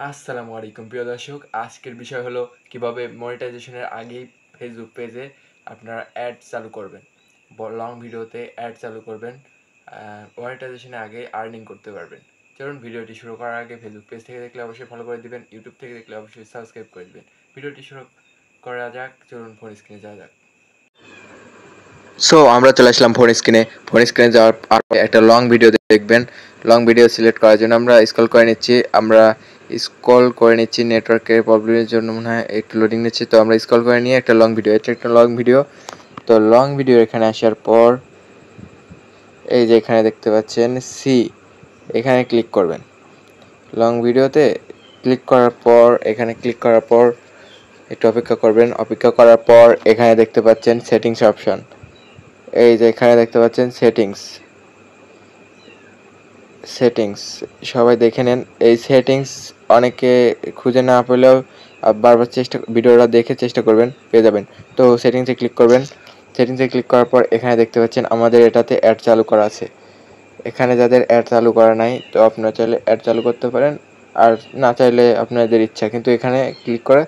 আসসালামু আলাইকুম প্রিয় দর্শক, আজকের বিষয় হলো কিভাবে মনিটাইজেশনের আগেই ফেসবুক পেজে আপনারা অ্যাড চালু করবেন। লং ভিডিওতে অ্যাড চালু করবেন, মনিটাইজেশনের আগে আর্নিং করতে পারবেন। চলুন ভিডিওটি শুরু করার আগে ফেসবুক পেজ থেকে দেখলে অবশ্যই ফলো করে দিবেন, ইউটিউব থেকে দেখলে অবশ্যই সাবস্ক্রাইব করে দিবেন। ভিডিওটি শুরু করা যাক, চলুন ফোন স্ক্রিনে যাওয়া যাক। সো আমরা চলে আসলাম ফোন স্ক্রিনে যাওয়ার পর একটা লং ভিডিও দেখবেন। লং ভিডিও সিলেক্ট করার জন্য আমরা স্ক্রল করে নিচ্ছি নেটওয়ার্কের প্রবলেমের জন্য মনে হয় একটু লোডিং নিচ্ছে। তো আমরা স্ক্রল করে নিয়ে একটা লং ভিডিও, এটা একটা লং ভিডিও। তো লং ভিডিও এখানে আসার পর এই যে এখানে দেখতে পাচ্ছেন এখানে ক্লিক করবেন। লং ভিডিওতে ক্লিক করার পর একটু অপেক্ষা করবেন। অপেক্ষা করার পর এখানে দেখতে পাচ্ছেন সেটিংস অপশন। এই যে এখানে দেখতে পাচ্ছেন সেটিংস সবাই দেখে নেন। এই সেটিংস অনেকে খুঁজে না পেলেও বারবার ভিডিওটা দেখে চেষ্টা করবেন, পেয়ে যাবেন। তো সেটিংসে ক্লিক করবেন। সেটিংসে ক্লিক করার পর এখানে দেখতে পাচ্ছেন আমাদের এটাতে অ্যাড চালু করা আছে। এখানে যাদের অ্যাড চালু করা নাই, তো আপনারা চাইলে অ্যাড চালু করতে পারেন, আর না চাইলে আপনাদের ইচ্ছা। কিন্তু এখানে ক্লিক করে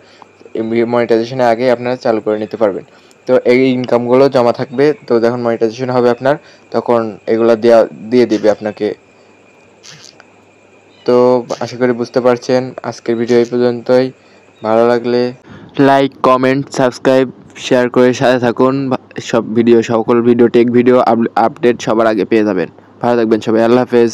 মনিটাইজেশনের আগে আপনারা চালু করে নিতে পারবেন। তো এই ইনকামগুলো জমা থাকবে। তো যখন মনিটাইজেশন হবে আপনার, তখন এগুলো দিয়ে দিবে আপনাকে। তো আশা করি বুঝতে পারছেন। আজকের ভিডিও এই পর্যন্তই। ভালো লাগলে লাইক, কমেন্ট, সাবস্ক্রাইব, শেয়ার করে সাথে থাকুন। সকল ভিডিও টেক ভিডিও আপডেট সবার আগে পেয়ে যাবেন। ভালো থাকবেন সবাই। আল্লাহ হাফেজ।